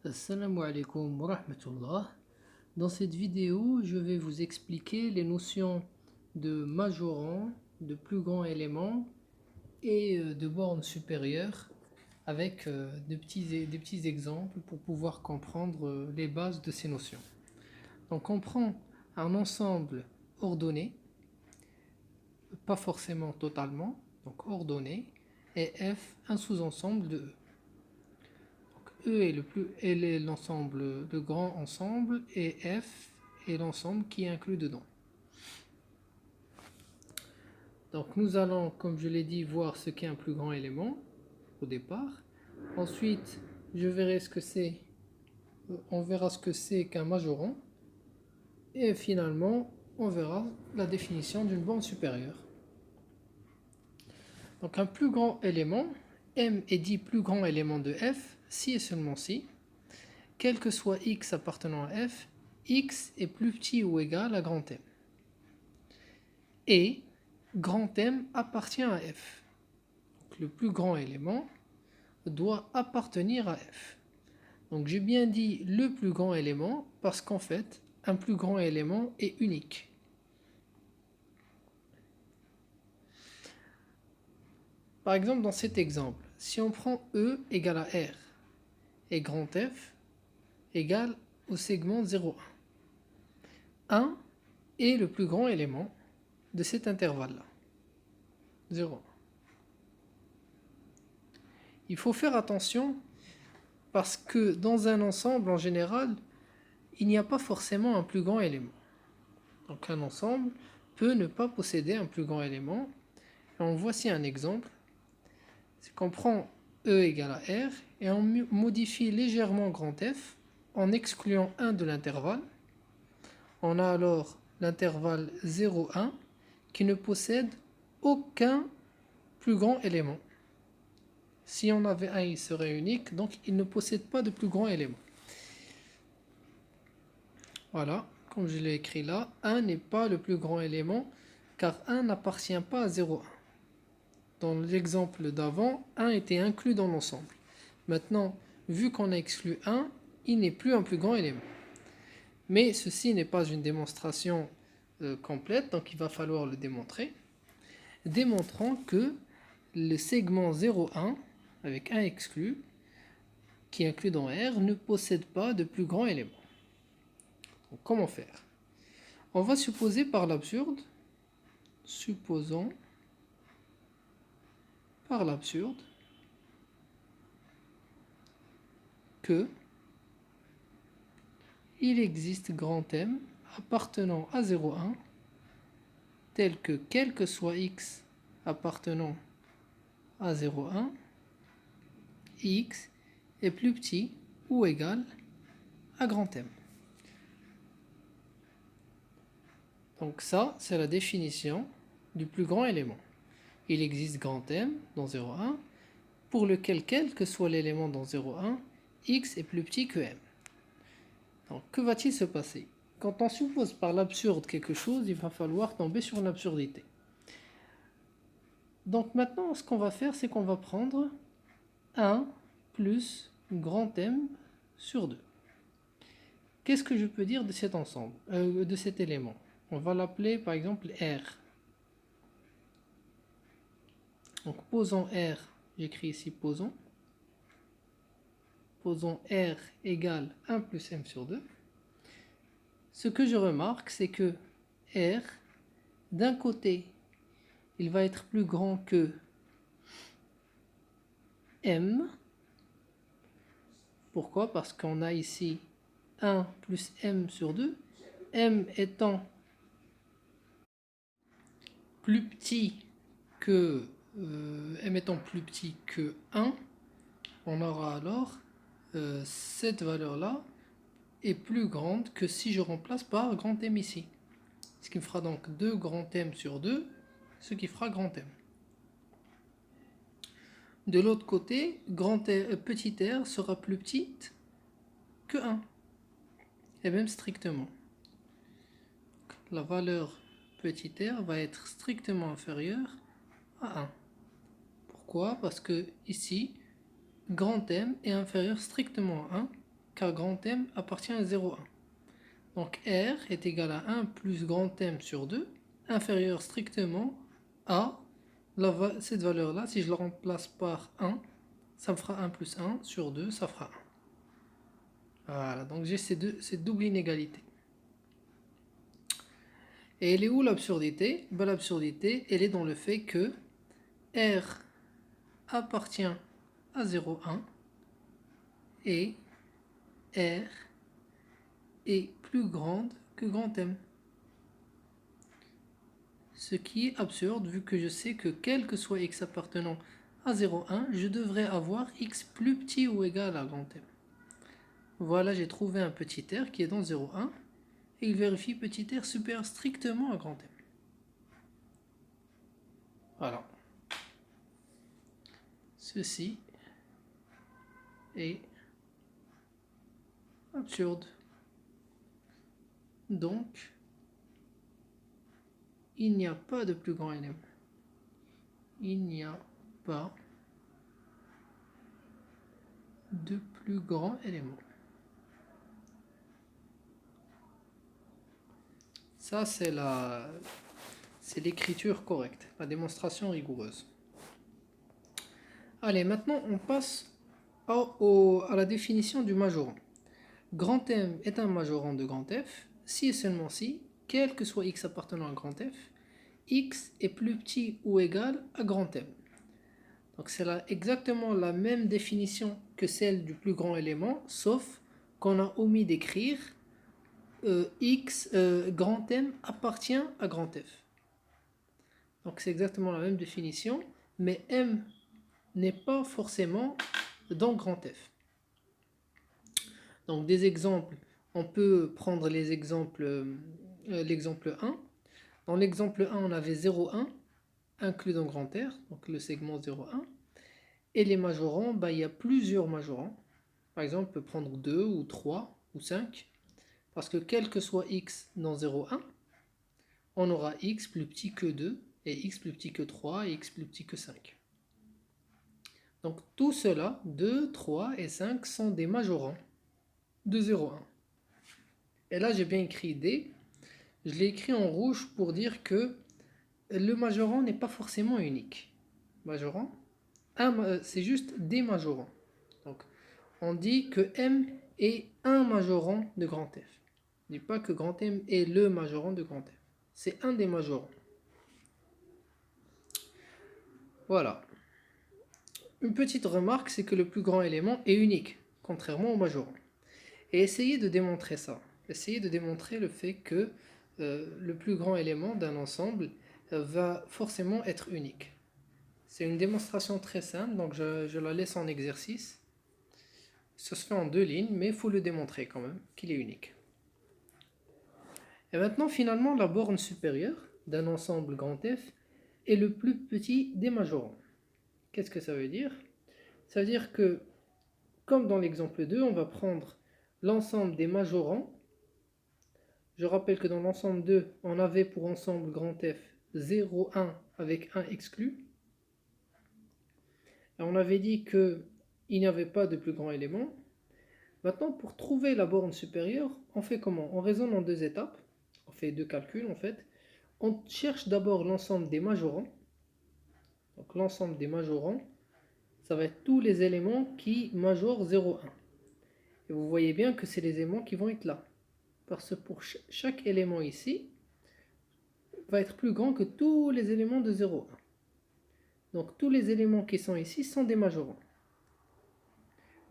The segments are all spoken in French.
Assalamu alaikum wa rahmatullah. Dans cette vidéo, je vais vous expliquer les notions de majorant, de plus grand élément et de borne supérieure avec des petits exemples pour pouvoir comprendre les bases de ces notions. Donc on prend un ensemble ordonné, pas forcément totalement, donc ordonné, et F un sous-ensemble de E. E est l'ensemble, le grand ensemble, et F est l'ensemble qui est inclus dedans. Donc nous allons, comme je l'ai dit, voir ce qu'est un plus grand élément au départ. Ensuite, on verra ce que c'est qu'un majorant. Et finalement, on verra la définition d'une borne supérieure. Donc un plus grand élément, M est dit plus grand élément de F, si et seulement si, quel que soit x appartenant à f, x est plus petit ou égal à grand M. Et grand M appartient à f. Donc, le plus grand élément doit appartenir à f. Donc j'ai bien dit le plus grand élément parce qu'en fait, un plus grand élément est unique. Par exemple, dans cet exemple, si on prend E égale à R et grand F égale au segment 0,1. 1 est le plus grand élément de cet intervalle-là. 0,1. Il faut faire attention parce que dans un ensemble, en général, il n'y a pas forcément un plus grand élément. Donc un ensemble peut ne pas posséder un plus grand élément. Et voici un exemple. C'est qu'on prend E égale à R et on modifie légèrement grand F en excluant 1 de l'intervalle. On a alors l'intervalle 0,1 qui ne possède aucun plus grand élément. Si on avait 1, il serait unique, donc il ne possède pas de plus grand élément. Voilà, comme je l'ai écrit là, 1 n'est pas le plus grand élément, car 1 n'appartient pas à 0,1. Dans l'exemple d'avant, 1 était inclus dans l'ensemble. Maintenant, vu qu'on a exclu 1, il n'est plus un plus grand élément. Mais ceci n'est pas une démonstration complète, donc il va falloir le démontrer. Démontrant que le segment 0,1, avec 1 exclu, qui est inclus dans R, ne possède pas de plus grand élément. Donc, comment faire? On va supposer par l'absurde, supposons par l'absurde que il existe grand M appartenant à 0,1 tel que quel que soit x appartenant à 0,1, x est plus petit ou égal à grand M. Donc ça, c'est la définition du plus grand élément. Il existe grand M dans 0,1 pour lequel, quel que soit l'élément dans 0,1, x est plus petit que M. Donc que va-t-il se passer? Quand on suppose par l'absurde quelque chose, il va falloir tomber sur l'absurdité. Donc maintenant, ce qu'on va faire, c'est qu'on va prendre 1 plus grand M sur 2. Qu'est-ce que je peux dire de cet ensemble, de cet élément? On va l'appeler par exemple R. Donc posons R, j'écris ici posons. Posons R égale 1 plus M sur 2. Ce que je remarque, c'est que R, d'un côté, il va être plus grand que M. Pourquoi? Parce qu'on a ici 1 plus M sur 2. M étant plus petit que M étant plus petit que 1, on aura alors cette valeur-là est plus grande que si je remplace par grand M ici. Ce qui me fera donc 2 grand M sur 2, ce qui fera grand M. De l'autre côté, petit r sera plus petite que 1. Et même strictement. La valeur petit r va être strictement inférieure à 1. Pourquoi? Parce que ici, grand M est inférieur strictement à 1. car grand M appartient à 0,1. Donc R est égal à 1 plus grand M sur 2, inférieur strictement à cette valeur-là. Si je le remplace par 1, ça me fera 1 plus 1 sur 2, ça fera 1. Voilà, donc j'ai cette double inégalité. Et elle est où l'absurdité? Ben, l'absurdité, elle est dans le fait que R appartient à 0,1 et R est plus grande que grand M. Ce qui est absurde vu que je sais que quel que soit x appartenant à 0,1, je devrais avoir x plus petit ou égal à grand M. Voilà, j'ai trouvé un petit r qui est dans 0,1 et il vérifie petit r supérieur strictement à grand M. Voilà. Ceci est absurde. Donc, il n'y a pas de plus grand élément. Il n'y a pas de plus grand élément. Ça, c'est l'écriture correcte, la démonstration rigoureuse. Allez, maintenant, on passe à la définition du majorant. Grand M est un majorant de grand F si et seulement si, quel que soit x appartenant à grand F, x est plus petit ou égal à grand M. Donc c'est exactement la même définition que celle du plus grand élément, sauf qu'on a omis d'écrire grand M appartient à grand F. Donc c'est exactement la même définition, mais M n'est pas forcément dans grand F. Donc des exemples, on peut prendre l'exemple 1. Dans l'exemple 1, on avait 0,1 inclus dans grand R, donc le segment 0,1. Et les majorants, il y a plusieurs majorants. Par exemple, on peut prendre 2 ou 3 ou 5. Parce que quel que soit x dans 0,1, on aura x plus petit que 2, et x plus petit que 3, et x plus petit que 5. Donc tout cela, 2, 3 et 5 sont des majorants de 0,1. Et là, j'ai bien écrit D. Je l'ai écrit en rouge pour dire que le majorant n'est pas forcément unique. Majorant, c'est juste des majorants. Donc, on dit que M est un majorant de grand F. On ne dit pas que grand M est le majorant de grand F. C'est un des majorants. Voilà. Une petite remarque, c'est que le plus grand élément est unique, contrairement au majorant. Et essayez de démontrer ça. Essayez de démontrer le fait que le plus grand élément d'un ensemble va forcément être unique. C'est une démonstration très simple, donc je la laisse en exercice. Ça se fait en 2 lignes, mais il faut le démontrer quand même qu'il est unique. Et maintenant, finalement, la borne supérieure d'un ensemble grand F est le plus petit des majorants. Qu'est-ce que ça veut dire? Ça veut dire que, comme dans l'exemple 2, on va prendre l'ensemble des majorants. Je rappelle que dans l'ensemble 2, on avait pour ensemble grand F 0, 1 avec 1 exclu. Et on avait dit qu'il n'y avait pas de plus grand élément. Maintenant, pour trouver la borne supérieure, on fait comment? On raisonne en 2 étapes. On fait 2 calculs en fait. On cherche d'abord l'ensemble des majorants. Donc l'ensemble des majorants, ça va être tous les éléments qui majorent 0,1. Et vous voyez bien que c'est les éléments qui vont être là. Parce que pour chaque élément ici, va être plus grand que tous les éléments de 0,1. Donc tous les éléments qui sont ici sont des majorants.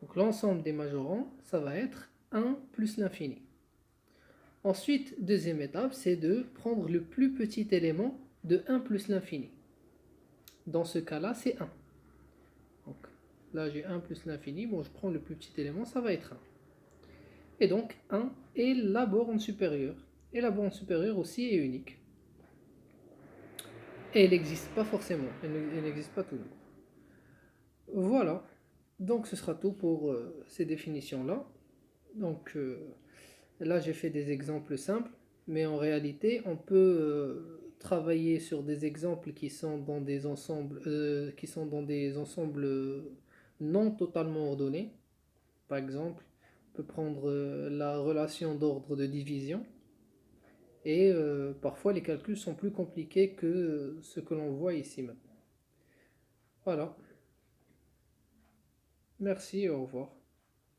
Donc l'ensemble des majorants, ça va être 1 plus l'infini. Ensuite, deuxième étape, c'est de prendre le plus petit élément de 1 plus l'infini. Dans ce cas-là, c'est 1. Donc là, j'ai 1 plus l'infini. Bon, je prends le plus petit élément, ça va être 1. Et donc 1 est la borne supérieure. Et la borne supérieure aussi est unique. Et elle n'existe pas forcément. Elle n'existe pas toujours. Voilà. Donc ce sera tout pour ces définitions-là. Donc là, j'ai fait des exemples simples. Mais en réalité, on peut travailler sur des exemples qui sont dans des ensembles, non totalement ordonnés. Par exemple, On peut prendre la relation d'ordre de division. Et parfois les calculs sont plus compliqués que ce que l'on voit ici maintenant. Voilà. Merci, au revoir.